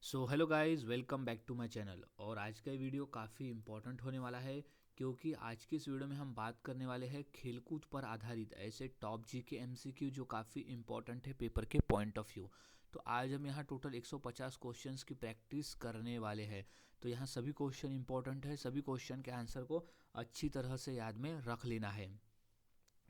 So hello guys, welcome back to my channel. और आज का वीडियो काफ़ी इम्पोर्टेंट होने वाला है क्योंकि आज की इस वीडियो में हम बात करने वाले हैं खेलकूद पर आधारित ऐसे टॉप जी के एमसीक्यू जो काफ़ी इम्पोर्टेंट है पेपर के पॉइंट ऑफ व्यू। तो आज हम यहाँ टोटल 150 क्वेश्चंस की प्रैक्टिस करने वाले हैं। तो यहाँ सभी क्वेश्चन इंपॉर्टेंट है, सभी क्वेश्चन के आंसर को अच्छी तरह से याद में रख लेना है।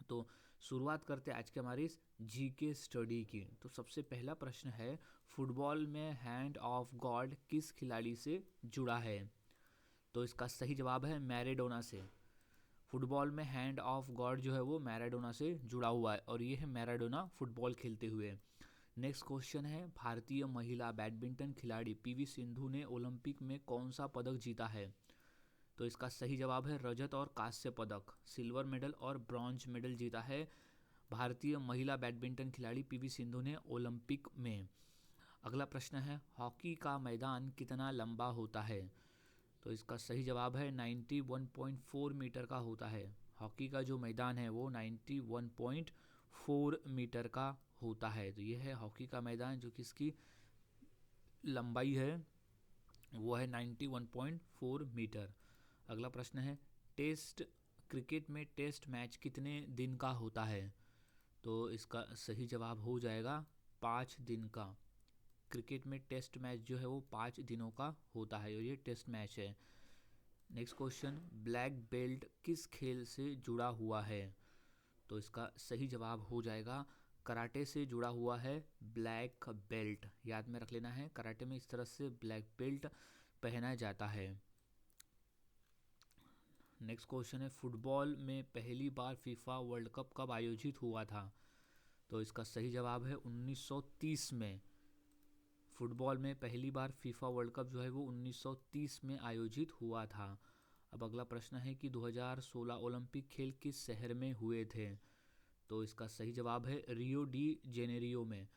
तो शुरुआत करते हैं आज के हमारी इस जीके स्टडी की। तो सबसे पहला प्रश्न है, फुटबॉल में हैंड ऑफ गॉड किस खिलाड़ी से जुड़ा है? तो इसका सही जवाब है मैराडोना से। फुटबॉल में हैंड ऑफ गॉड जो है वो मैराडोना से जुड़ा हुआ है और ये है मैराडोना फुटबॉल खेलते हुए। नेक्स्ट क्वेश्चन है, भारतीय महिला बैडमिंटन खिलाड़ी पीवी सिंधु ने ओलंपिक में कौन सा पदक जीता है? तो इसका सही जवाब है रजत और कांस्य पदक। सिल्वर मेडल और ब्रॉन्ज मेडल जीता है भारतीय महिला बैडमिंटन खिलाड़ी पीवी सिंधु ने ओलंपिक में। अगला प्रश्न है, हॉकी का मैदान कितना लंबा होता है? तो इसका सही जवाब है 91.4 मीटर का होता है। हॉकी का जो मैदान है वो 91.4 मीटर का होता है। तो ये है हॉकी का मैदान जो किसकी लंबाई है वो है 91.4 मीटर। अगला प्रश्न है, टेस्ट क्रिकेट में टेस्ट मैच कितने दिन का होता है? तो इसका सही जवाब हो जाएगा 5 दिन का। क्रिकेट में टेस्ट मैच जो है वो 5 दिनों का होता है और ये टेस्ट मैच है। नेक्स्ट क्वेश्चन, ब्लैक बेल्ट किस खेल से जुड़ा हुआ है? तो इसका सही जवाब हो जाएगा कराटे से जुड़ा हुआ है ब्लैक बेल्ट। याद में रख लेना है, कराटे में इस तरह से ब्लैक बेल्ट पहना जाता है। नेक्स्ट क्वेश्चन है, फुटबॉल में पहली बार फीफा वर्ल्ड कप कब आयोजित हुआ था? तो इसका सही जवाब है 1930 में। फुटबॉल में पहली बार फीफा वर्ल्ड कप जो है वो 1930 में आयोजित हुआ था। अब अगला प्रश्न है कि 2016 ओलंपिक खेल किस शहर में हुए थे? तो इसका सही जवाब है रियो डी जेनेरियो में।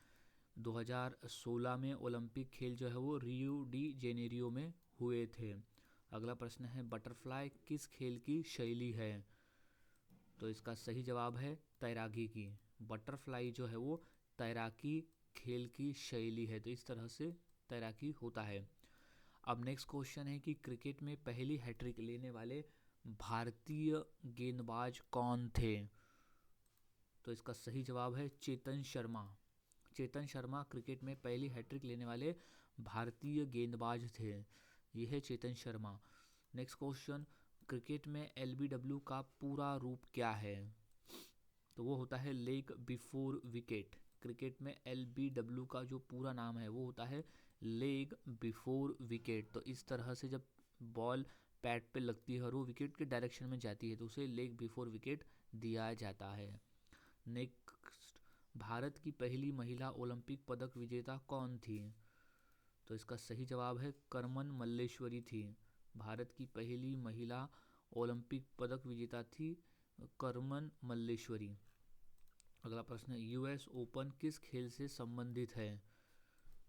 2016 में ओलंपिक खेल जो है वो रियो डी जेनेरियो में हुए थे। अगला प्रश्न है, बटरफ्लाई किस खेल की शैली है? तो इसका सही जवाब है तैराकी की। बटरफ्लाई जो है वो तैराकी खेल की शैली है। तो इस तरह से तैराकी होता है। अब नेक्स्ट क्वेश्चन है कि क्रिकेट में पहली हैट्रिक लेने वाले भारतीय गेंदबाज कौन थे? तो इसका सही जवाब है चेतन शर्मा। चेतन शर्मा क्रिकेट में पहली हैट्रिक लेने वाले भारतीय गेंदबाज थे। यह है Chetan Sharma. Next question, cricket में एलबीडब्ल्यू का पूरा रूप क्या है? तो वो होता है लेग बिफोर विकेट। क्रिकेट में एलबीडब्ल्यू का जो पूरा नाम है वो होता है लेग बिफोर विकेट। तो इस तरह से जब बॉल पैड पे लगती है और वो विकेट के डायरेक्शन में जाती है तो उसे लेग बिफोर विकेट दिया जाता है। नेक्स्ट, भारत की पहली महिला ओलंपिक पदक विजेता कौन थी? तो इसका सही जवाब है करमन मल्लेश्वरी थी। भारत की पहली महिला ओलंपिक पदक विजेता थी करमन मल्लेश्वरी। अगला प्रश्न, यूएस ओपन किस खेल से संबंधित है?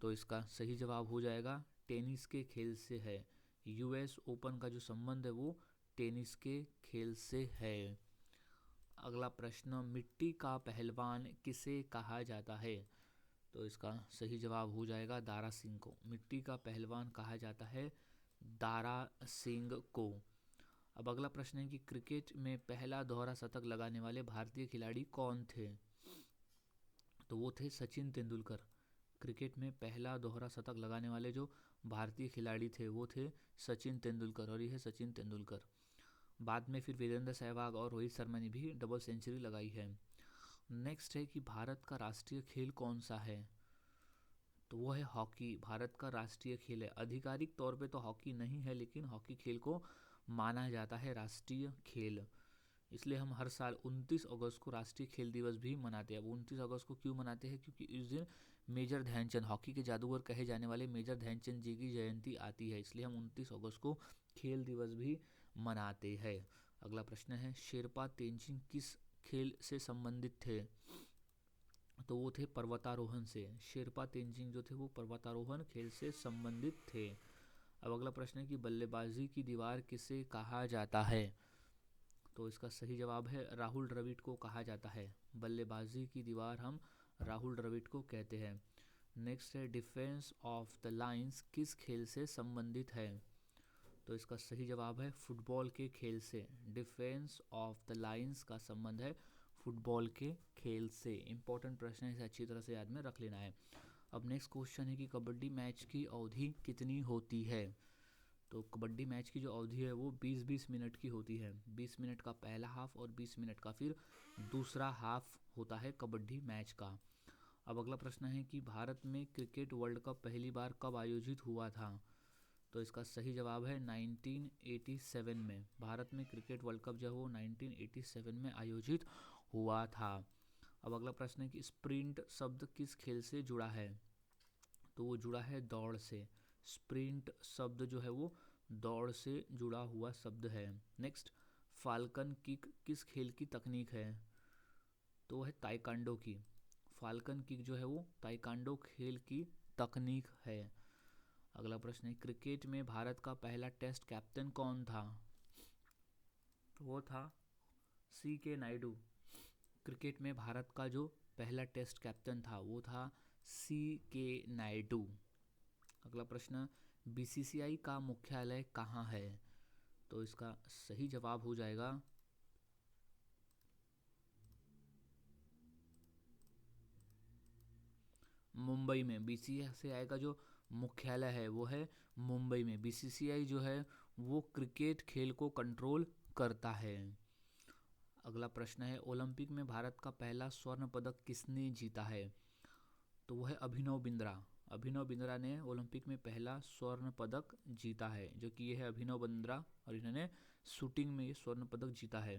तो इसका सही जवाब हो जाएगा टेनिस के खेल से है। यूएस ओपन का जो संबंध है वो टेनिस के खेल से है। अगला प्रश्न, मिट्टी का पहलवान किसे कहा जाता है? तो इसका सही जवाब हो जाएगा दारा सिंह को। मिट्टी का पहलवान कहा जाता है दारा सिंह को। अब अगला प्रश्न है कि क्रिकेट में पहला दोहरा शतक लगाने वाले भारतीय खिलाड़ी कौन थे? तो वो थे सचिन तेंदुलकर। क्रिकेट में पहला दोहरा शतक लगाने वाले जो भारतीय खिलाड़ी थे वो थे सचिन तेंदुलकर और ये है सचिन तेंदुलकर। बाद में फिर वीरेंद्र सहवाग और रोहित शर्मा ने भी डबल सेंचुरी लगाई है। नेक्स्ट है कि भारत का राष्ट्रीय खेल कौन सा है? तो वो है हॉकी। भारत का राष्ट्रीय खेल है। आधिकारिक तौर पे तो हॉकी नहीं है लेकिन हॉकी खेल को माना जाता है राष्ट्रीय खेल। इसलिए हम हर साल 29 अगस्त को राष्ट्रीय खेल दिवस भी मनाते हैं। अब 29 अगस्त को क्यों मनाते हैं? क्योंकि इस दिन मेजर ध्यानचंद, हॉकी के जादूगर कहे जाने वाले मेजर ध्यानचंद जी की जयंती आती है, इसलिए हम 29 अगस्त को खेल दिवस भी मनाते हैं। अगला प्रश्न है, शेरपा तेंजिंग किस खेल से संबंधित थे? तो वो थे पर्वतारोहण से। शेरपा तेंजिंग जो थे वो पर्वतारोहण खेल से संबंधित थे। अब अगला प्रश्न है कि बल्लेबाजी की दीवार किसे कहा जाता है? तो इसका सही जवाब है राहुल द्रविड़ को कहा जाता है। बल्लेबाजी की दीवार हम राहुल द्रविड़ को कहते हैं। नेक्स्ट है डिफेंस ऑफ द लाइंस किस खेल से संबंधित है? तो इसका सही जवाब है फुटबॉल के खेल से। डिफेंस ऑफ द लाइंस का संबंध है फुटबॉल के खेल से। इंपॉर्टेंट प्रश्न है, इसे अच्छी तरह से याद में रख लेना है। अब नेक्स्ट क्वेश्चन है कि कबड्डी मैच की अवधि कितनी होती है? तो कबड्डी मैच की जो अवधि है वो 20-20 मिनट की होती है। 20 मिनट का पहला हाफ और 20 मिनट का फिर दूसरा हाफ होता है कबड्डी मैच का। अब अगला प्रश्न है कि भारत में क्रिकेट वर्ल्ड कप पहली बार कब आयोजित हुआ था? तो इसका सही जवाब है 1987 में। भारत में क्रिकेट वर्ल्ड कप जो है वो 1987 में आयोजित हुआ था। अब अगला प्रश्न है कि स्प्रिंट शब्द किस खेल से जुड़ा है? तो वो जुड़ा है दौड़ से। स्प्रिंट शब्द जो है वो दौड़ से जुड़ा हुआ शब्द है। नेक्स्ट, फाल्कन किक किस खेल की तकनीक है? तो है ताइक्वांडो की। फाल्कन किक जो है वो ताइक्वांडो खेल की तकनीक है। अगला प्रश्न है क्रिकेट में भारत का पहला टेस्ट कैप्टन कौन था? तो वो था CK नायडू। क्रिकेट में भारत का जो पहला टेस्ट कैप्टन था वो था CK नायडू। अगला प्रश्न, BCCI का मुख्यालय कहाँ है? तो इसका सही जवाब हो जाएगा मुंबई में। BCCI का जो मुख्यालय है वो है मुंबई में। BCCI जो है वो क्रिकेट खेल को कंट्रोल करता है। अगला प्रश्न है ओलंपिक में भारत का पहला स्वर्ण पदक किसने जीता है? तो वो है अभिनव बिंद्रा। अभिनव बिंद्रा ने ओलंपिक में पहला स्वर्ण पदक जीता है, जो कि ये है अभिनव बिंद्रा, और इन्होंने शूटिंग में ये स्वर्ण पदक जीता है।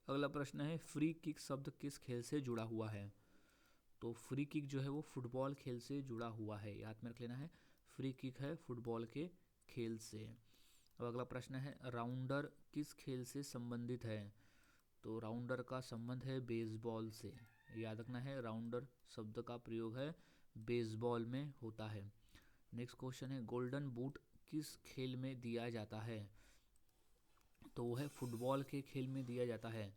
अगला प्रश्न है फ्री किक शब्द किस खेल से जुड़ा हुआ है? तो फ्री किक जो है वो फुटबॉल खेल से जुड़ा हुआ है, याद में रख लेना है। फ्री किक है फुटबॉल के खेल से। अब अगला प्रश्न है राउंडर किस खेल से संबंधित है? तो राउंडर का संबंध है बेसबॉल से। याद रखना है राउंडर शब्द का प्रयोग है बेसबॉल में होता है। नेक्स्ट क्वेश्चन है गोल्डन बूट किस खेल में दिया जाता है? तो वो है फुटबॉल के खेल में दिया जाता है।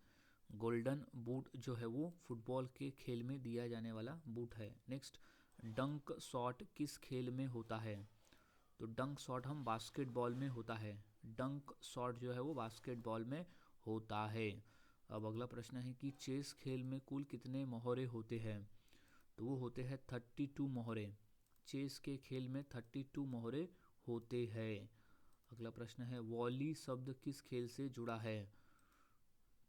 गोल्डन बूट जो है वो फुटबॉल के खेल में दिया जाने वाला बूट है। नेक्स्ट, डंक शॉट किस खेल में होता है? तो डंक शॉट हम बास्केटबॉल में होता है। डंक शॉट जो है वो बास्केटबॉल में होता है। अब अगला प्रश्न है कि चेस खेल में कुल कितने मोहरे होते हैं? तो वो होते हैं 32 मोहरे। चेस के खेल में 32 मोहरे होते हैं। अगला प्रश्न है वॉली शब्द किस खेल से जुड़ा है?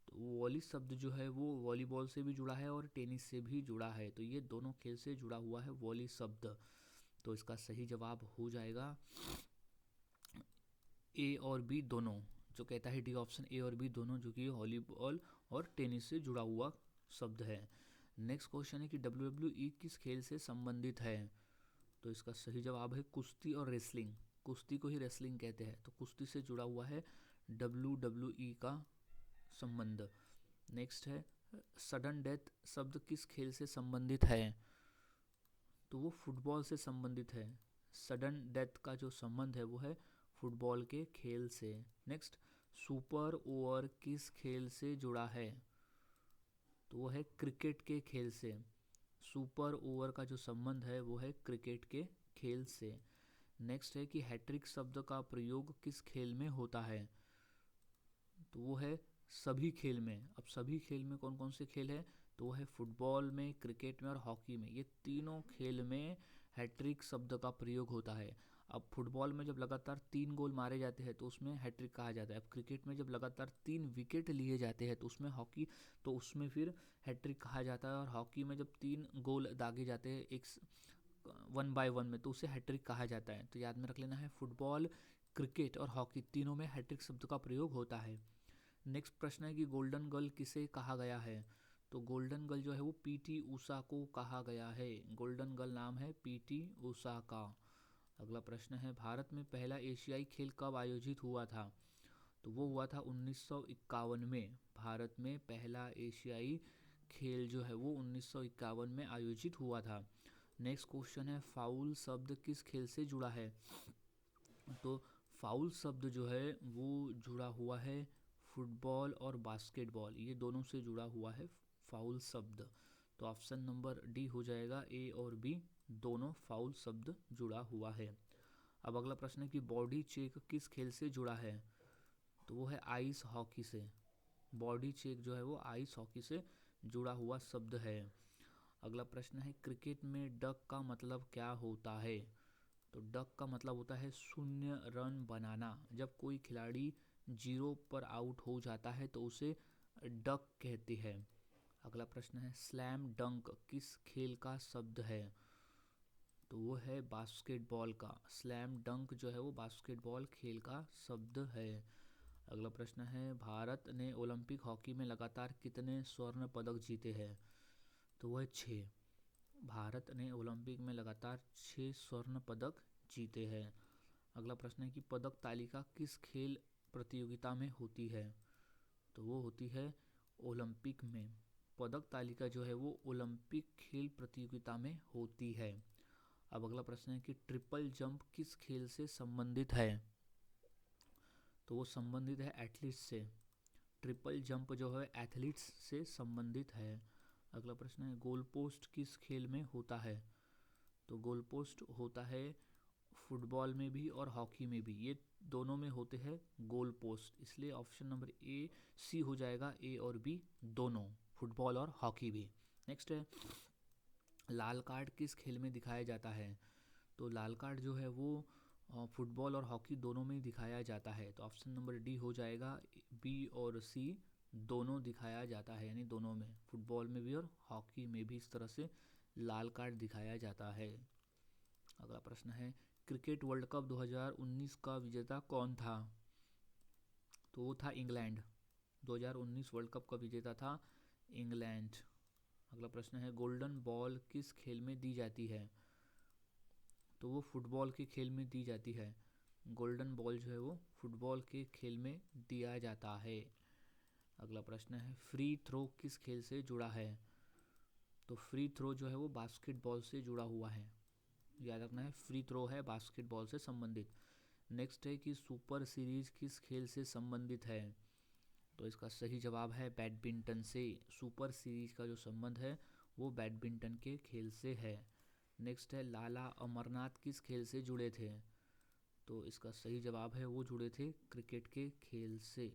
तो वॉली शब्द जो है वो वॉलीबॉल से भी जुड़ा है और टेनिस से भी जुड़ा है, तो ये दोनों खेल से जुड़ा हुआ है वॉली शब्द। तो इसका सही जवाब हो जाएगा A और B दोनों। जो कहता है डी ऑप्शन A और B दोनों, जो कि वॉलीबॉल और टेनिस से जुड़ा हुआ शब्द है। नेक्स्ट क्वेश्चन है कि WWE किस खेल से संबंधित है? तो इसका सही जवाब है कुश्ती और रेसलिंग। कुश्ती को ही रेसलिंग कहते हैं, तो कुश्ती से जुड़ा हुआ है WWE का संबंध। नेक्स्ट है सडन डेथ शब्द किस खेल से संबंधित है? तो वो फुटबॉल से संबंधित है। सडन डेथ का जो संबंध है वो है फुटबॉल के खेल से। नेक्स्ट, सुपर ओवर किस खेल से जुड़ा है? तो वो है क्रिकेट के खेल से। सुपर ओवर का जो संबंध है वो है क्रिकेट के खेल से। नेक्स्ट है कि हैट्रिक शब्द का प्रयोग किस खेल में होता है? तो वो है सभी खेल में। अब सभी खेल में कौन कौन से खेल है? तो वो है फुटबॉल में, क्रिकेट में और हॉकी में। ये तीनों खेल में हैट्रिक शब्द का प्रयोग होता है। अब फुटबॉल में जब लगातार 3 गोल मारे जाते हैं तो उसमें हैट्रिक कहा जाता है। अब क्रिकेट में जब लगातार 3 विकेट लिए जाते हैं तो उसमें फिर हैट्रिक कहा जाता है। और हॉकी में जब 3 गोल दागे जाते हैं एक 1 बाय 1 में, तो उसे हैट्रिक कहा जाता है। तो याद में रख लेना है फुटबॉल, क्रिकेट और हॉकी तीनों में हैट्रिक शब्द का प्रयोग होता है। नेक्स्ट प्रश्न है कि गोल्डन गर्ल किसे कहा गया है? तो गोल्डन गर्ल जो है वो PT ऊषा को कहा गया है। गोल्डन गर्ल नाम है PT ऊषा का। अगला प्रश्न है भारत में पहला एशियाई खेल कब आयोजित हुआ था? तो वो हुआ था 1951 में। भारत में पहला एशियाई खेल जो है वो 1951 में आयोजित हुआ था। नेक्स्ट क्वेश्चन है फाउल शब्द किस खेल से जुड़ा है? तो फाउल शब्द जो है वो जुड़ा हुआ है फुटबॉल और बास्केटबॉल, ये दोनों से जुड़ा हुआ है फाउल शब्द। तो ऑप्शन नंबर D हो जाएगा A और B दोनों फाउल शब्द जुड़ा हुआ है। अब अगला प्रश्न है कि बॉडी चेक किस खेल से जुड़ा है? तो वो है आइस हॉकी से। बॉडी चेक जो है वो आइस हॉकी से जुड़ा हुआ शब्द है। अगला प्रश्न है क्रिकेट में डक का मतलब क्या होता है? तो डक का मतलब होता है शून्य रन बनाना। जब कोई खिलाड़ी 0 पर आउट हो जाता है तो उसे डक कहते हैं। अगला प्रश्न है स्लैम डंक किस खेल का शब्द है? तो वो है बास्केटबॉल का। स्लैम डंक जो है वो बास्केटबॉल खेल का शब्द है। अगला प्रश्न है भारत ने ओलंपिक हॉकी में लगातार कितने स्वर्ण पदक जीते हैं? तो वह 6। भारत ने ओलंपिक में लगातार 6 स्वर्ण पदक जीते हैं। अगला प्रश्न है कि पदक तालिका किस खेल प्रतियोगिता में होती है? तो वो होती है ओलंपिक में। पदक तालिका जो है वो ओलंपिक खेल प्रतियोगिता में होती है। अब अगला प्रश्न है कि ट्रिपल जंप किस खेल से संबंधित है? तो वो संबंधित है एथलीट्स से। ट्रिपल जंप जो है एथलीट्स से संबंधित है। अगला प्रश्न है गोल पोस्ट किस खेल में होता है? तो गोल पोस्ट होता है फुटबॉल में भी और हॉकी में भी, ये दोनों में होते हैं गोल पोस्ट। इसलिए ऑप्शन नंबर ए सी हो जाएगा, ए और बी दोनों, फुटबॉल और हॉकी भी। नेक्स्ट है लाल कार्ड किस खेल में दिखाया जाता है? तो लाल कार्ड जो है वो फुटबॉल और हॉकी दोनों में दिखाया जाता है। तो ऑप्शन नंबर डी हो जाएगा, बी और सी दोनों दिखाया जाता है, यानी दोनों में, फुटबॉल में भी और हॉकी में भी इस तरह से लाल कार्ड दिखाया जाता है। अगला प्रश्न है क्रिकेट वर्ल्ड कप 2019 का विजेता कौन था? तो वो था इंग्लैंड। 2019 वर्ल्ड कप का विजेता था इंग्लैंड। अगला प्रश्न है गोल्डन बॉल किस खेल में दी जाती है? तो वो फुटबॉल के खेल में दी जाती है। गोल्डन बॉल जो है वो फुटबॉल के खेल में दिया जाता है। अगला प्रश्न है फ्री थ्रो किस खेल से जुड़ा है? तो फ्री थ्रो जो है वो बास्केटबॉल से जुड़ा हुआ है। याद रखना है फ्री थ्रो है बास्केटबॉल से संबंधित। नेक्स्ट है कि सुपर सीरीज किस खेल से संबंधित है? तो इसका सही जवाब है बैडमिंटन से। सुपर सीरीज का जो संबंध है वो बैडमिंटन के खेल से है। नेक्स्ट है लाला अमरनाथ किस खेल से जुड़े थे? तो इसका सही जवाब है वो जुड़े थे क्रिकेट के खेल से।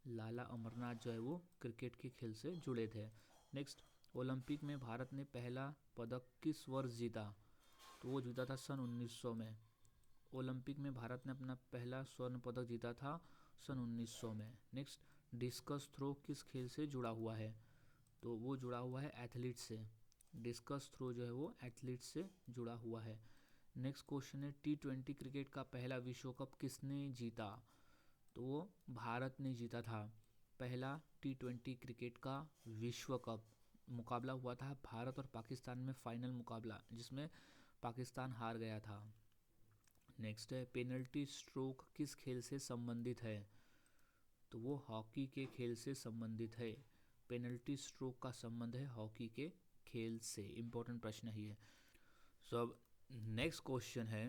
लाला अमरनाथ जो है वो क्रिकेट के खेल से जुड़े थे। नेक्स्ट ओलंपिक में भारत ने पहला पदक किस वर्ष जीता? तो वो जीता था सन 1900 में। ओलंपिक में भारत ने अपना पहला स्वर्ण पदक जीता था सन 1900 में। नेक्स्ट डिस्कस थ्रो किस खेल से जुड़ा हुआ है? तो वो जुड़ा हुआ है एथलीट से। डिस्कस थ्रो जो है वो एथलीट से जुड़ा हुआ है। नेक्स्ट क्वेश्चन है T20 क्रिकेट का पहला विश्व कप किसने जीता? तो वो भारत ने जीता था। पहला T20 क्रिकेट का विश्व कप मुकाबला हुआ था भारत और पाकिस्तान में, फाइनल मुकाबला जिसमें पाकिस्तान हार गया था। नेक्स्ट है पेनल्टी स्ट्रोक किस खेल से संबंधित है? तो वो हॉकी के खेल से संबंधित है। पेनल्टी स्ट्रोक का संबंध है हॉकी के खेल से। इंपॉर्टेंट प्रश्न है ये। सो अब नेक्स्ट क्वेश्चन है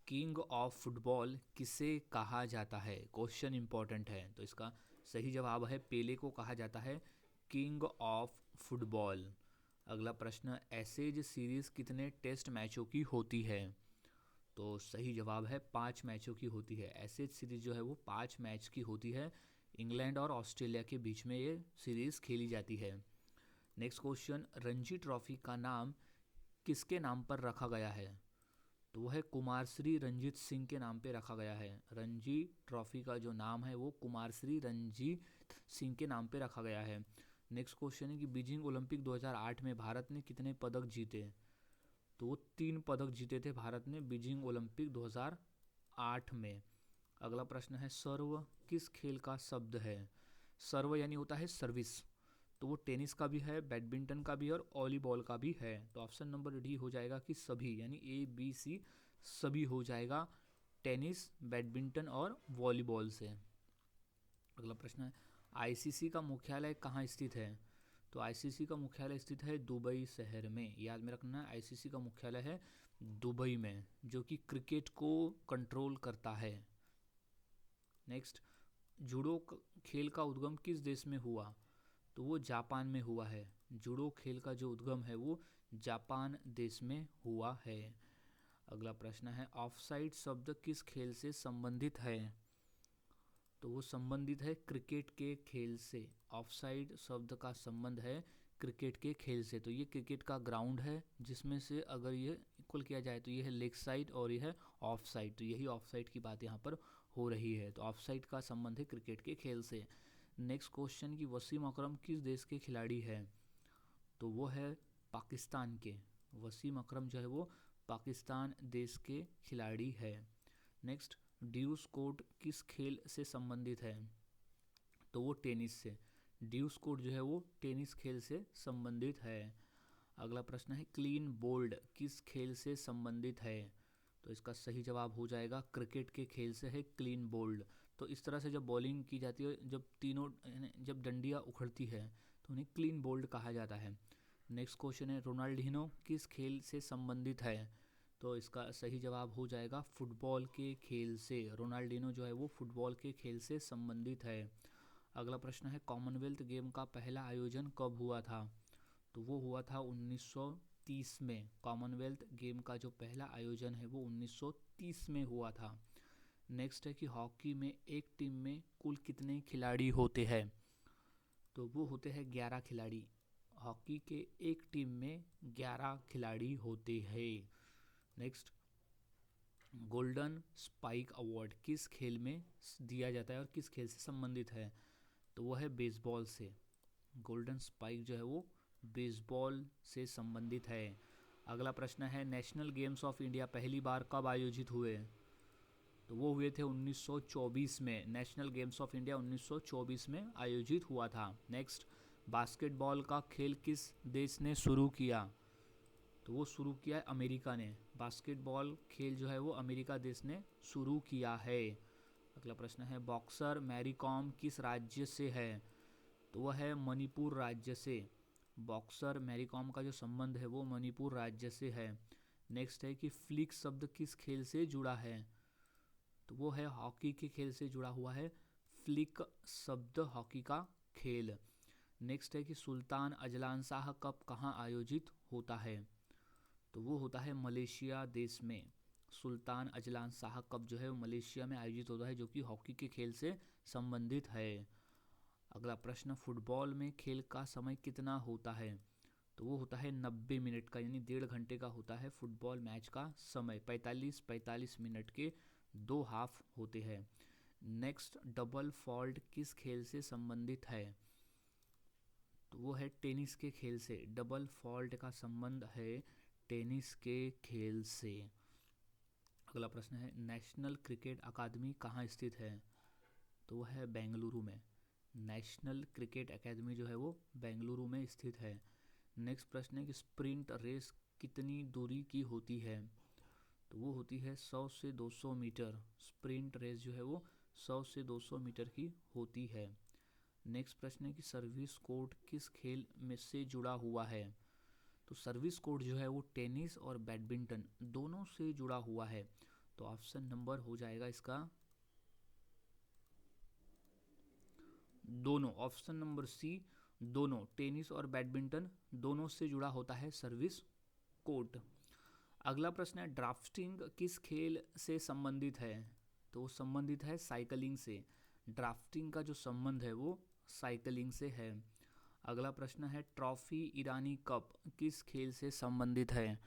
किंग ऑफ फुटबॉल किसे कहा जाता है? क्वेश्चन इंपॉर्टेंट है। तो इसका सही जवाब है पेले को कहा जाता है किंग ऑफ फुटबॉल। अगला प्रश्न एसेज सीरीज कितने टेस्ट मैचों की होती है? तो सही जवाब है 5 मैचों की होती है। एसेज सीरीज जो है वो 5 मैच की होती है। इंग्लैंड और ऑस्ट्रेलिया के बीच में ये सीरीज खेली जाती है। नेक्स्ट क्वेश्चन रणजी ट्रॉफी का नाम किसके नाम पर रखा गया है? तो वो है कुमारश्री रंजीत सिंह के नाम पे रखा गया है। रणजी ट्रॉफी का जो नाम है वो कुमारश्री रंजीत सिंह के नाम पे रखा गया है। नेक्स्ट क्वेश्चन है कि बीजिंग ओलंपिक 2008 में भारत ने कितने पदक जीते? तो वो 3 पदक जीते थे भारत ने बीजिंग ओलंपिक 2008 में। अगला प्रश्न है सर्व किस खेल का शब्द है? सर्व यानी होता है सर्विस। तो वो टेनिस का भी है, बैडमिंटन का भी और वॉलीबॉल का भी है। तो ऑप्शन नंबर डी हो जाएगा कि सभी, यानी ए बी सी सभी हो जाएगा टेनिस, बैडमिंटन और वॉलीबॉल से। अगला प्रश्न है आईसीसी का मुख्यालय कहाँ स्थित है? तो आईसीसी का मुख्यालय स्थित है दुबई शहर में। याद में रखना है आईसीसी का मुख्यालय है दुबई में, जो कि क्रिकेट को कंट्रोल करता है। नेक्स्ट जूडो खेल का उद्गम किस देश में हुआ? तो वो जापान में हुआ है। जूडो खेल का जो उद्गम है वो जापान देश में हुआ है। अगला प्रश्न है ऑफसाइड शब्द किस खेल से संबंधित है? तो वो संबंधित है क्रिकेट के खेल से। ऑफसाइड शब्द का संबंध है क्रिकेट के खेल से। तो ये क्रिकेट का ग्राउंड है जिसमें से अगर ये इक्वल किया जाए तो ये है लेग साइड और ये है ऑफ साइड। तो यही ऑफ साइड की बात यहाँ पर हो रही है। तो ऑफ साइड का संबंध है क्रिकेट के खेल से। नेक्स्ट क्वेश्चन की वसीम अकरम किस देश के खिलाड़ी हैं? तो वो है पाकिस्तान के। वसीम अकरम जो है वो पाकिस्तान देश के खिलाड़ी है। नेक्स्ट ड्यूस कोर्ट किस खेल से संबंधित है? तो वो टेनिस से। ड्यूस कोर्ट जो है वो टेनिस खेल से संबंधित है। अगला प्रश्न है क्लीन बोल्ड किस खेल से संबंधित है? तो इसका सही जवाब हो जाएगा क्रिकेट के खेल से है क्लीन बोल्ड। तो इस तरह से जब बॉलिंग की जाती है, जब डंडियाँ उखड़ती है तो उन्हें क्लीन बोल्ड कहा जाता है। नेक्स्ट क्वेश्चन है रोनाल्डिनो किस खेल से संबंधित है? तो इसका सही जवाब हो जाएगा फुटबॉल के खेल से। रोनाल्डिनो जो है वो फुटबॉल के खेल से संबंधित है। अगला प्रश्न है कॉमनवेल्थ गेम का पहला आयोजन कब हुआ था? तो वो हुआ था 1930 में। कॉमनवेल्थ गेम का जो पहला आयोजन है वो 1930 में हुआ था। नेक्स्ट है कि हॉकी में एक टीम में कुल कितने खिलाड़ी होते हैं? तो वो होते हैं 11 खिलाड़ी। हॉकी के एक टीम में 11 खिलाड़ी होते हैं। नेक्स्ट गोल्डन स्पाइक अवार्ड किस खेल में दिया जाता है और किस खेल से संबंधित है? तो वो है बेसबॉल से। गोल्डन स्पाइक जो है वो बेसबॉल से संबंधित है। अगला प्रश्न है नेशनल गेम्स ऑफ इंडिया पहली बार कब आयोजित हुए? तो वो हुए थे 1924 में। नेशनल गेम्स ऑफ इंडिया 1924 में आयोजित हुआ था। नेक्स्ट बास्केटबॉल का खेल किस देश ने शुरू किया? तो वो शुरू किया है अमेरिका ने। बास्केटबॉल खेल जो है वो अमेरिका देश ने शुरू किया है। अगला प्रश्न है बॉक्सर मैरी कॉम किस राज्य से है? तो वह है मणिपुर राज्य से। बॉक्सर मैरी कॉम का जो संबंध है वो मणिपुर राज्य से है। नेक्स्ट है कि फ्लिक शब्द किस खेल से जुड़ा है? तो वो है हॉकी के खेल से जुड़ा हुआ है। फ्लिक शब्द हॉकी का खेल। नेक्स्ट है कि सुल्तान अजलान शाह कप कहाँ आयोजित होता है? तो वो होता है मलेशिया देश में। सुल्तान अजलान शाह कप जो है वो मलेशिया में आयोजित होता है जो कि हॉकी के खेल से संबंधित है। अगला प्रश्न फुटबॉल में खेल का समय कितना होता है? तो वो होता है 90 मिनट का, यानी 1.5 घंटे का होता है फुटबॉल मैच का समय। 45 मिनट के 2 हाफ होते हैं। नेक्स्ट डबल फॉल्ट किस खेल से संबंधित है? तो वो है टेनिस के खेल से। डबल फॉल्ट का संबंध है टेनिस के खेल से। अगला प्रश्न है नेशनल क्रिकेट अकादमी कहाँ स्थित है? तो वो है बेंगलुरु में। नेशनल क्रिकेट एकेडमी जो है वो बेंगलुरु में स्थित है। नेक्स्ट प्रश्न है कि स्प्रिंट रेस कितनी दूरी की होती है? तो वो होती है 100 से 200 मीटर। स्प्रिंट रेस जो है वो 100 से 200 मीटर की होती है। नेक्स्ट प्रश्न है कि सर्विस कोर्ट किस खेल में से जुड़ा हुआ है? तो सर्विस कोर्ट जो है वो टेनिस और बैडमिंटन दोनों से जुड़ा हुआ है। तो ऑप्शन नंबर हो जाएगा इसका दोनों। ऑप्शन नंबर सी दोनों। टेनिस और बैडमिंटन दोनों से जुड़ा होता है सर्विस कोर्ट। अगला प्रश्न है ड्राफ्टिंग किस खेल से संबंधित है? तो संबंधित है साइकिलिंग से। ड्राफ्टिंग का जो संबंध है वो साइकिलिंग से है। अगला प्रश्न है ट्रॉफी ईरानी कप किस खेल से संबंधित है?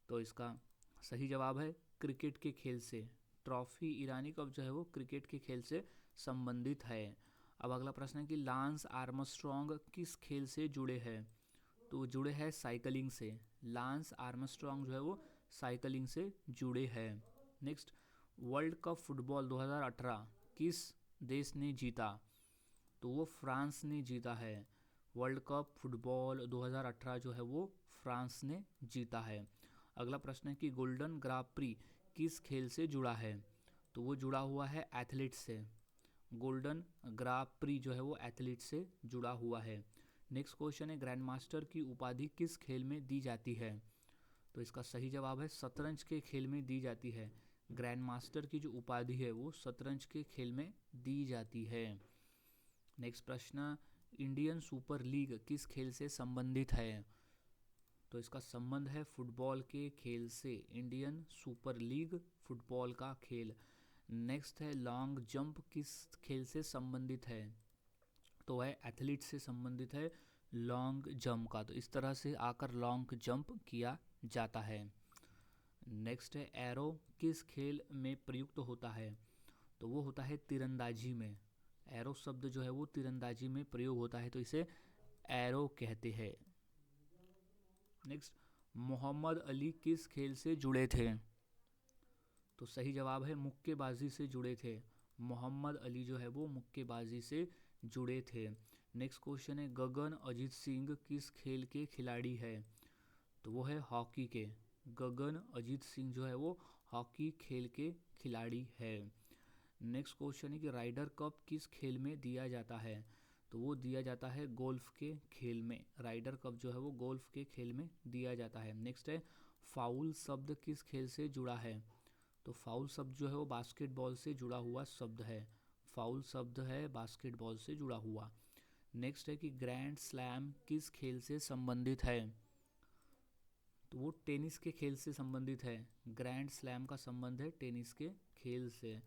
तो इसका सही जवाब है क्रिकेट के खेल से। ट्रॉफी ईरानी कप जो है वो क्रिकेट के खेल से संबंधित है। अब अगला प्रश्न है कि लांस आर्मस्ट्रॉन्ग किस खेल से जुड़े हैं? तो जुड़े हैं साइकिलिंग से। लांस आर्मस्ट्रॉन्ग जो है वो साइकिलिंग से जुड़े हैं। नेक्स्ट वर्ल्ड कप फुटबॉल 2018 किस देश ने जीता? तो वो फ्रांस ने जीता है। वर्ल्ड कप फुटबॉल 2018 जो है वो फ्रांस ने जीता है। अगला प्रश्न है कि गोल्डन ग्रां प्री किस खेल से जुड़ा है? तो वो जुड़ा हुआ है एथलीट से। गोल्डन ग्रां प्री जो है वो एथलीट से जुड़ा हुआ है। नेक्स्ट क्वेश्चन है ग्रैंड मास्टर की उपाधि किस खेल में दी जाती है? तो इसका सही जवाब है शतरंज के खेल में दी जाती है। ग्रैंड मास्टर की जो उपाधि है वो शतरंज के खेल में दी जाती है। नेक्स्ट प्रश्न इंडियन सुपर लीग किस खेल से संबंधित है? तो इसका संबंध है फुटबॉल के खेल से, इंडियन सुपर लीग फुटबॉल का खेल। नेक्स्ट है लॉन्ग जंप किस खेल से संबंधित है, तो है एथलीट से संबंधित है लॉन्ग जंप का। तो इस तरह से आकर लॉन्ग जंप किया जाता है। नेक्स्ट है एरो किस खेल में प्रयुक्त होता है, तो वो होता है तीरंदाजी में। एरो शब्द जो है वो तीरंदाजी में प्रयोग होता है, तो इसे एरो कहते हैं। नेक्स्ट, मोहम्मद अली किस खेल से जुड़े थे, तो सही जवाब है मुक्केबाजी से जुड़े थे। मोहम्मद अली जो है वो मुक्केबाजी से जुड़े थे। नेक्स्ट क्वेश्चन है गगन अजीत सिंह किस खेल के खिलाड़ी है, तो वो है हॉकी के। गगन अजीत सिंह जो है वो हॉकी खेल के खिलाड़ी है। नेक्स्ट क्वेश्चन है कि राइडर कप किस खेल में दिया जाता है, तो वो दिया जाता है गोल्फ के खेल में। राइडर कप जो है वो गोल्फ के खेल में दिया जाता है। नेक्स्ट है फाउल शब्द किस खेल से जुड़ा है, तो फाउल शब्द जो है वो बास्केटबॉल से जुड़ा हुआ शब्द है। फाउल शब्द है बास्केटबॉल से जुड़ा हुआ। नेक्स्ट है कि ग्रैंड स्लैम किस खेल से संबंधित है, तो वो टेनिस के खेल से संबंधित है। ग्रैंड स्लैम का संबंध है टेनिस के खेल से।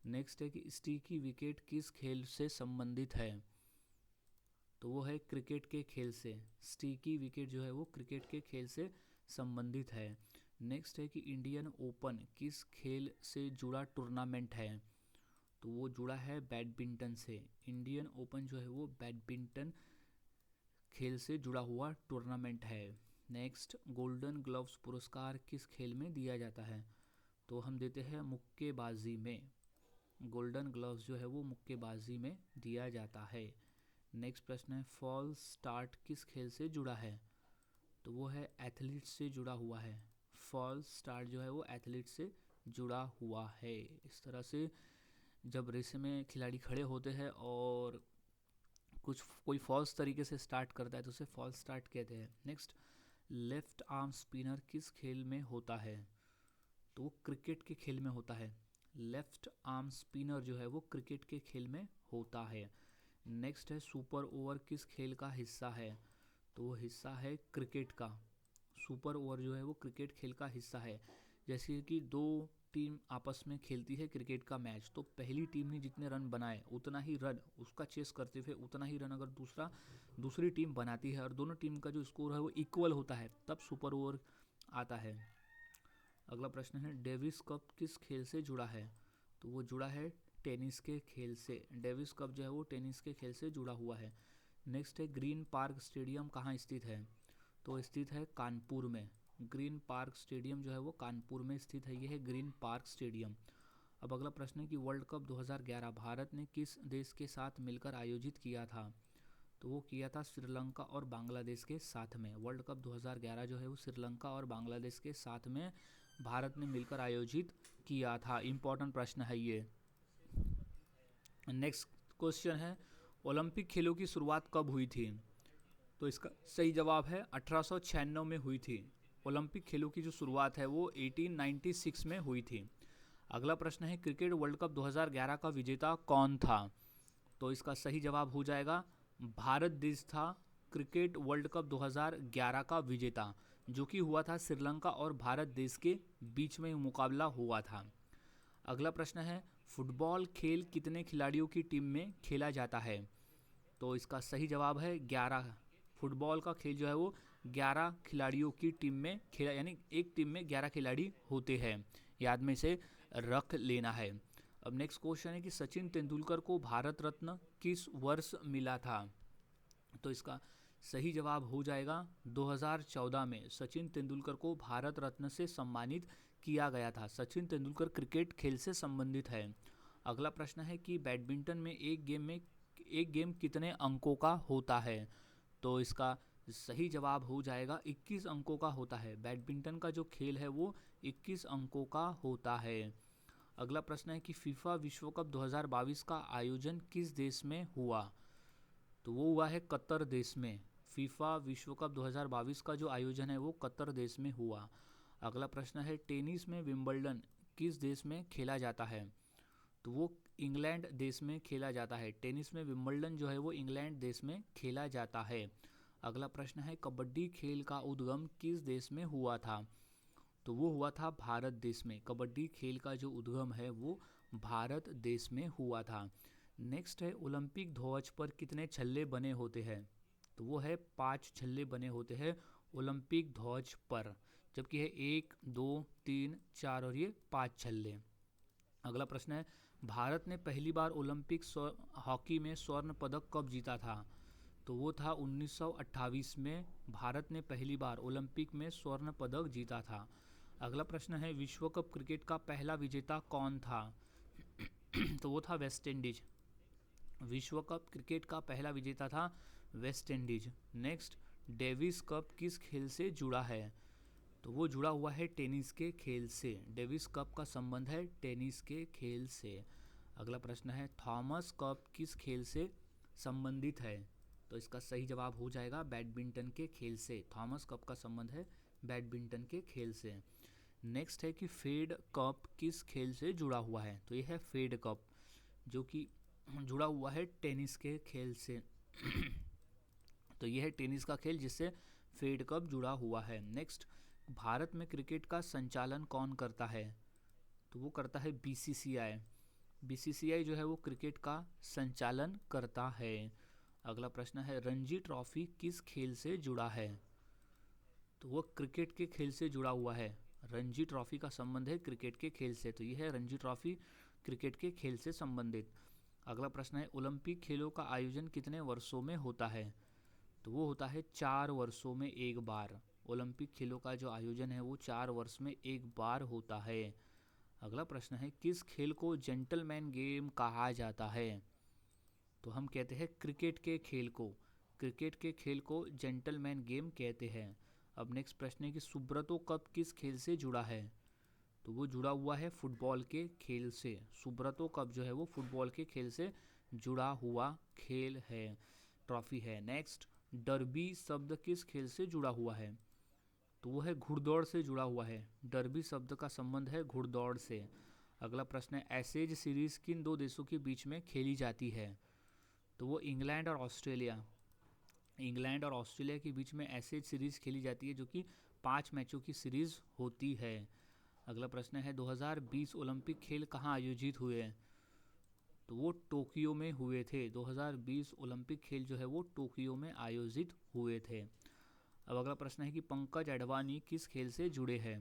नेक्स्ट है कि स्टिकी विकेट किस खेल से संबंधित है, तो वो है क्रिकेट के खेल से। स्टिकी विकेट जो है वो क्रिकेट के खेल से संबंधित है। नेक्स्ट है कि इंडियन ओपन किस खेल से जुड़ा टूर्नामेंट है, तो वो जुड़ा है बैडमिंटन से। इंडियन ओपन जो है वो बैडमिंटन खेल से जुड़ा हुआ टूर्नामेंट है। नेक्स्ट, गोल्डन ग्लव्स पुरस्कार किस खेल में दिया जाता है, तो हम देते हैं मुक्केबाजी में। गोल्डन ग्लव्स जो है वो मुक्केबाजी में दिया जाता है। नेक्स्ट प्रश्न है फॉल्स स्टार्ट किस खेल से जुड़ा है, तो वो है एथलीट से जुड़ा हुआ है। फॉल्स स्टार्ट जो है वो एथलीट से जुड़ा हुआ है। इस तरह से जब रेस में खिलाड़ी खड़े होते हैं और कोई फॉल्स तरीके से स्टार्ट करता है तो उसे फॉल्स स्टार्ट कहते हैं। नेक्स्ट, लेफ्ट आर्म स्पिनर किस खेल में होता है, तो वो क्रिकेट के खेल में होता है। लेफ्ट आर्म स्पिनर जो है वो क्रिकेट के खेल में होता है। नेक्स्ट है सुपर ओवर किस खेल का हिस्सा है, तो वो हिस्सा है क्रिकेट का। सुपर ओवर जो है वो क्रिकेट खेल का हिस्सा है। जैसे कि दो टीम आपस में खेलती है क्रिकेट का मैच, तो पहली टीम ने जितने रन बनाए उतना ही रन उसका चेस करते हुए उतना ही रन अगर दूसरी टीम बनाती है और दोनों टीम का जो स्कोर है वो इक्वल होता है, तब सुपर ओवर आता है। अगला प्रश्न है डेविस कप किस खेल से जुड़ा है, तो वो जुड़ा है टेनिस के खेल से। डेविस कप जो है वो टेनिस के खेल से जुड़ा हुआ है। नेक्स्ट है ग्रीन पार्क स्टेडियम कहाँ स्थित है, तो स्थित है कानपुर में। ग्रीन पार्क स्टेडियम जो है वो कानपुर में स्थित है, ये है ग्रीन पार्क स्टेडियम। अब अगला प्रश्न है कि वर्ल्ड कप 2011 भारत ने किस देश के साथ मिलकर आयोजित किया था, तो वो किया था श्रीलंका और बांग्लादेश के साथ में। वर्ल्ड कप 2011 जो है वो श्रीलंका और बांग्लादेश के साथ में भारत ने मिलकर आयोजित किया था। इम्पोर्टेंट प्रश्न है ये। नेक्स्ट क्वेश्चन है ओलंपिक खेलों की शुरुआत कब हुई थी, तो इसका सही जवाब है 1896 में हुई थी। ओलंपिक खेलों की जो शुरुआत है वो 1896 में हुई थी। अगला प्रश्न है क्रिकेट वर्ल्ड कप 2011 का विजेता कौन था, तो इसका सही जवाब हो जाएगा भारत देश था क्रिकेट वर्ल्ड कप 2011 का विजेता, जो कि हुआ था श्रीलंका और भारत देश के बीच में मुकाबला हुआ था। अगला प्रश्न है फुटबॉल खेल कितने खिलाड़ियों की टीम में खेला जाता है, तो इसका सही जवाब है 11। फुटबॉल का खेल जो है वो 11 खिलाड़ियों की टीम में खेला, यानी एक टीम में 11 खिलाड़ी होते हैं, याद में से रख लेना है। अब नेक्स्ट क्वेश्चन है कि सचिन तेंदुलकर को भारत रत्न किस वर्ष मिला था, तो इसका सही जवाब हो जाएगा 2014 में सचिन तेंदुलकर को भारत रत्न से सम्मानित किया गया था। सचिन तेंदुलकर क्रिकेट खेल से संबंधित है। अगला प्रश्न है कि बैडमिंटन में एक गेम कितने अंकों का होता है, तो इसका सही जवाब हो जाएगा 21 अंकों का होता है। बैडमिंटन का जो खेल है वो 21 अंकों का होता है। अगला प्रश्न है कि फीफा विश्व कप 2022 का आयोजन किस देश में हुआ, तो वो हुआ है कतर देश में। फीफा विश्व कप 2022 का जो आयोजन है वो कतर देश में हुआ। अगला प्रश्न है टेनिस में विंबलडन किस देश में खेला जाता है, तो वो इंग्लैंड देश में खेला जाता है। टेनिस में विंबलडन जो है वो इंग्लैंड देश में खेला जाता है। अगला प्रश्न है कबड्डी खेल का उद्गम किस देश में हुआ था? तो वो हुआ था भारत देश में। कबड्डी खेल का जो उद्गम है वो भारत देश में हुआ था। नेक्स्ट है ओलंपिक ध्वज पर कितने छल्ले बने होते हैं? तो वो है 5 छल्ले बने होते हैं ओलंपिक ध्वज पर, जबकि है 1, 2, 3, 4 और ये 5 छल्ले। अगला प्रश्न है भारत ने पहली बार ओलंपिक हॉकी में स्वर्ण पदक कब जीता था? तो वो था 1928 में भारत ने पहली बार ओलंपिक में स्वर्ण पदक जीता था। अगला प्रश्न है विश्व कप क्रिकेट का पहला विजेता कौन था? तो वो था वेस्ट इंडीज। विश्व कप क्रिकेट का पहला विजेता था West Indies. Next, Davis cup किस खेल से जुड़ा है? तो वो जुड़ा हुआ है टेनिस के खेल से। डेविस कप का संबंध है टेनिस के खेल से। अगला प्रश्न है थॉमस कप किस खेल से संबंधित है? तो इसका सही जवाब हो जाएगा बैडमिंटन के खेल से। थॉमस कप का संबंध है बैडमिंटन के खेल से। नेक्स्ट है कि फेड कप किस खेल से जुड़ा हुआ है? तो ये है फेड कप, जो कि जुड़ा हुआ है टेनिस के खेल से। तो ये है टेनिस का खेल जिससे फेड कप जुड़ा हुआ है। नेक्स्ट, भारत में क्रिकेट का संचालन कौन करता है? तो वो करता है बीसीसीआई। बीसीसीआई जो है वो क्रिकेट का संचालन करता है। अगला प्रश्न है रणजी ट्रॉफी किस खेल से जुड़ा है? तो वो क्रिकेट के खेल से जुड़ा हुआ है। रणजी ट्रॉफी का संबंध है क्रिकेट के खेल से, तो ये है रणजी ट्रॉफी क्रिकेट के खेल से संबंधित। अगला प्रश्न है ओलंपिक खेलों का आयोजन कितने वर्षों में होता है? तो वो होता है 4 वर्षों में एक बार। ओलंपिक खेलों का जो आयोजन है वो 4 वर्ष में एक बार होता है। अगला प्रश्न है किस खेल को जेंटलमैन गेम कहा जाता है? तो हम कहते हैं क्रिकेट के खेल को। क्रिकेट के खेल को जेंटलमैन गेम कहते हैं। अब नेक्स्ट प्रश्न है कि सुब्रतो कप किस खेल से जुड़ा है? तो वो जुड़ा हुआ है फुटबॉल के खेल से। सुब्रतो कप जो है वो फुटबॉल के खेल से जुड़ा हुआ खेल है, ट्रॉफी है। नेक्स्ट, डर्बी शब्द किस खेल से जुड़ा हुआ है? तो वो है घुड़दौड़ से जुड़ा हुआ है। डर्बी शब्द का संबंध है घुड़दौड़ से। अगला प्रश्न है एशेज सीरीज किन 2 देशों के बीच में खेली जाती है? तो वो इंग्लैंड और ऑस्ट्रेलिया। इंग्लैंड और ऑस्ट्रेलिया के बीच में एशेज सीरीज खेली जाती है जो कि 5 मैचों की सीरीज होती है। अगला प्रश्न है 2020 ओलंपिक खेल कहाँ आयोजित हुए हैं? तो वो टोक्यो में हुए थे। 2020 ओलंपिक खेल जो है वो टोक्यो में आयोजित हुए थे। अब अगला प्रश्न है कि पंकज अडवाणी किस खेल से जुड़े हैं?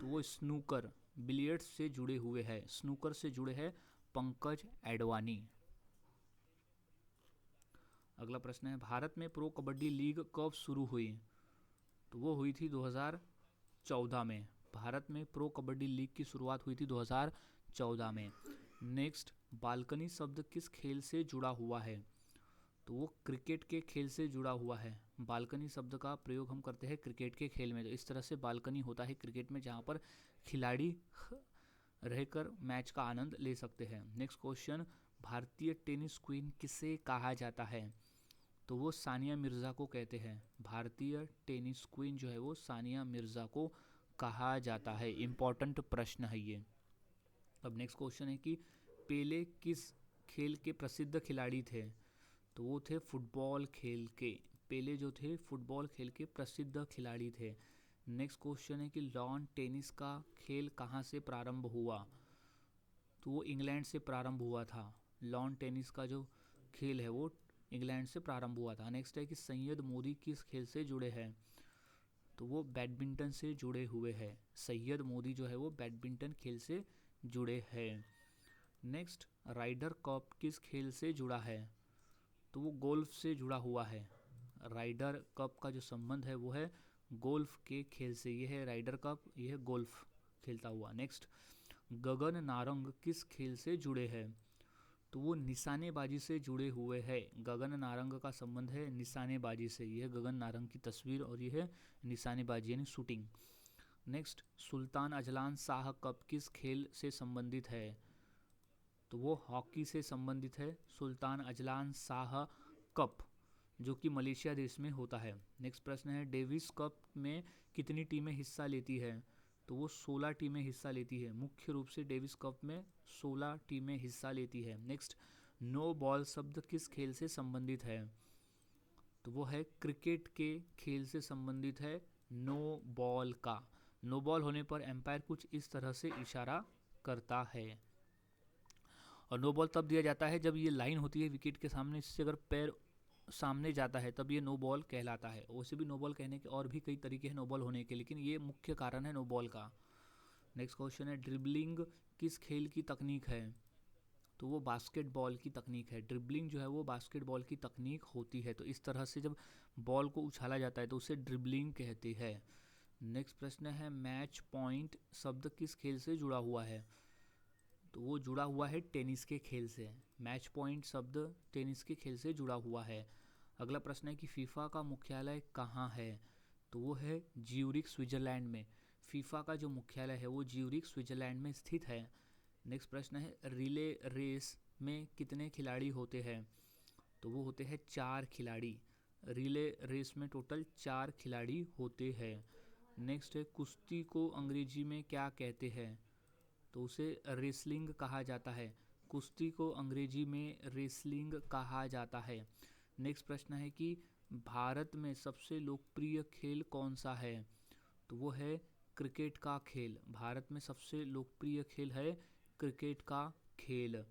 तो वो स्नूकर, बिलियर्ड्स से जुड़े हुए हैं। स्नूकर से जुड़े हैं पंकज अडवाणी। अगला प्रश्न है भारत में प्रो कबड्डी लीग कब शुरू हुई? तो वो हुई थी 2014 में। भारत में प्रो कबड्डी लीग की शुरुआत हुई थी 2014 में। नेक्स्ट, बालकनी शब्द किस खेल से जुड़ा हुआ है? तो वो क्रिकेट के खेल से जुड़ा हुआ है। बालकनी शब्द का प्रयोग हम करते हैं क्रिकेट के खेल में। तो इस तरह से बालकनी होता है क्रिकेट में जहाँ पर खिलाड़ी रहकर मैच का आनंद ले सकते हैं। नेक्स्ट क्वेश्चन, भारतीय टेनिस क्वीन किसे कहा जाता है? तो वो सानिया मिर्ज़ा को कहते हैं। भारतीय टेनिस क्वीन जो है वो सानिया मिर्ज़ा को कहा जाता है। इम्पॉर्टेंट प्रश्न है ये। अब नेक्स्ट क्वेश्चन है कि पेले किस खेल के प्रसिद्ध खिलाड़ी थे? तो वो थे फुटबॉल खेल के। पेले जो थे फुटबॉल खेल के प्रसिद्ध खिलाड़ी थे। नेक्स्ट क्वेश्चन है कि लॉन टेनिस का खेल कहाँ से प्रारंभ हुआ? तो वो इंग्लैंड से प्रारंभ हुआ था। लॉन टेनिस का जो खेल है वो इंग्लैंड से प्रारंभ हुआ था। नेक्स्ट है कि सैयद मोदी किस खेल से जुड़े हैं? तो वो बैडमिंटन से जुड़े हुए हैं। सैयद मोदी जो है वो बैडमिंटन खेल से जुड़े हैं। नेक्स्ट, राइडर कप किस खेल से जुड़ा है? तो वो गोल्फ से जुड़ा हुआ है। राइडर कप का जो संबंध है वो है गोल्फ के खेल से। ये है राइडर कप, ये है गोल्फ खेलता हुआ। नेक्स्ट, गगन नारंग किस खेल से जुड़े हैं? तो वो निशानेबाजी से जुड़े हुए हैं। गगन नारंग का संबंध है निशानेबाजी से। यह गगन नारंग की तस्वीर और यह है निशानेबाजी यानी shooting. Next, Sultan Azlan Shah cup किस खेल से संबंधित है? तो वो हॉकी से संबंधित है। सुल्तान अजलान शाह कप जो कि मलेशिया देश में होता है। नेक्स्ट प्रश्न है डेविस कप में कितनी टीमें हिस्सा लेती है? तो वो 16 टीमें हिस्सा लेती है। मुख्य रूप से डेविस कप में 16 टीमें हिस्सा लेती है। नेक्स्ट, नो बॉल शब्द किस खेल से संबंधित है? तो वो है क्रिकेट के खेल से संबंधित है नो बॉल का। नो बॉल होने पर एम्पायर कुछ इस तरह से इशारा करता है। और नो बॉल तब दिया जाता है जब ये लाइन होती है विकेट के सामने, इससे अगर पैर सामने जाता है तब ये नो बॉल कहलाता है। वैसे भी नो बॉल कहने के और भी कई तरीके हैं नो बॉल होने के, लेकिन ये मुख्य कारण है नो बॉल का। नेक्स्ट क्वेश्चन है ड्रिबलिंग किस खेल की तकनीक है? तो वो बास्केटबॉल की तकनीक है। ड्रिबलिंग जो है वो बास्केटबॉल की तकनीक होती है। तो इस तरह से जब बॉल को उछाला जाता है तो उसे ड्रिबलिंग कहते हैं। नेक्स्ट प्रश्न है मैच पॉइंट शब्द किस खेल से जुड़ा हुआ है? तो वो जुड़ा हुआ है टेनिस के खेल से। मैच पॉइंट शब्द टेनिस के खेल से जुड़ा हुआ है। अगला प्रश्न है कि फीफा का मुख्यालय कहाँ है? तो वो है ज्यूरिख स्विट्जरलैंड में। फीफा का जो मुख्यालय है वो ज्यूरिख स्विट्जरलैंड में स्थित है। नेक्स्ट प्रश्न है रिले रेस में कितने खिलाड़ी होते हैं? तो वो होते हैं 4 खिलाड़ी। रिले रेस में टोटल 4 खिलाड़ी होते हैं। नेक्स्ट है कुश्ती को अंग्रेजी में क्या कहते हैं? तो उसे रेसलिंग कहा जाता है। कुश्ती को अंग्रेजी में रेसलिंग कहा जाता है। नेक्स्ट प्रश्न है कि भारत में सबसे लोकप्रिय खेल कौन सा है? तो वो है क्रिकेट का खेल। भारत में सबसे लोकप्रिय खेल है क्रिकेट का खेल।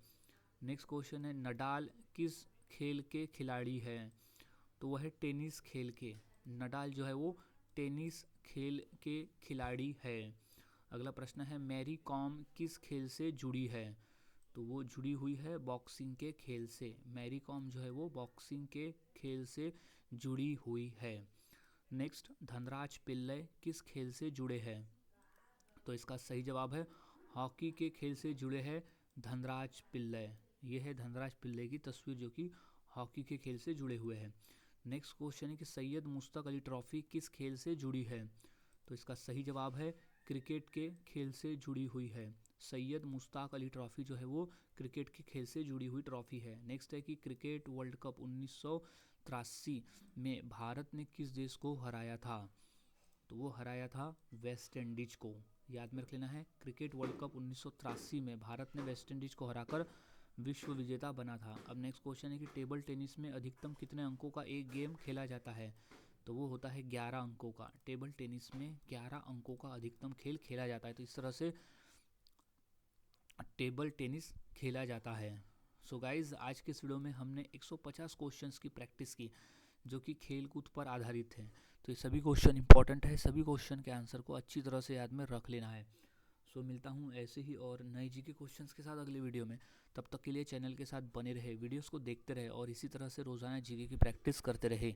नेक्स्ट क्वेश्चन है नडाल किस खेल के खिलाड़ी हैं? तो वह है टेनिस खेल के। नडाल जो है वो टेनिस खेल के खिलाड़ी है। अगला प्रश्न है मैरी कॉम किस खेल से जुड़ी है? तो वो जुड़ी हुई है बॉक्सिंग के खेल से। मैरी कॉम जो है वो बॉक्सिंग के खेल से जुड़ी हुई है। नेक्स्ट धनराज पिल्लई किस खेल से जुड़े हैं? तो इसका सही जवाब है हॉकी के खेल से जुड़े हैं धनराज पिल्लई। ये है धनराज पिल्लई की तस्वीर जो कि हॉकी के खेल से जुड़े हुए हैं। नेक्स्ट क्वेश्चन है कि सैयद मुश्ताक अली ट्रॉफी किस खेल से जुड़ी है? तो इसका सही जवाब है क्रिकेट के खेल से जुड़ी हुई है। सैयद मुश्ताक अली ट्रॉफी जो है वो क्रिकेट के खेल से जुड़ी हुई ट्रॉफी है। नेक्स्ट है कि क्रिकेट वर्ल्ड कप 1983 में भारत ने किस देश को हराया था? तो वो हराया था वेस्ट इंडीज को। याद में रख लेना है क्रिकेट वर्ल्ड कप 1983 में भारत ने वेस्ट इंडीज को हराकर विश्व विजेता बना था। अब नेक्स्ट क्वेश्चन है कि टेबल टेनिस में अधिकतम कितने अंकों का एक गेम खेला जाता है? तो वो होता है 11 अंकों का। टेबल टेनिस में 11 अंकों का अधिकतम खेल खेला जाता है। तो इस तरह से टेबल टेनिस खेला जाता है। सो गाइज आज के इस वीडियो में हमने 150 क्वेश्चंस की प्रैक्टिस की जो कि खेल कूद पर आधारित है। तो ये सभी क्वेश्चन इंपॉर्टेंट है। सभी क्वेश्चन के आंसर को अच्छी तरह से याद में रख लेना है। सो मिलता हूँ ऐसे ही और नए जी के क्वेश्चंस के साथ अगले वीडियो में। तब तक के लिए चैनल के साथ बने रहे, वीडियोस को देखते रहे और इसी तरह से रोज़ाना जीके की प्रैक्टिस करते रहे।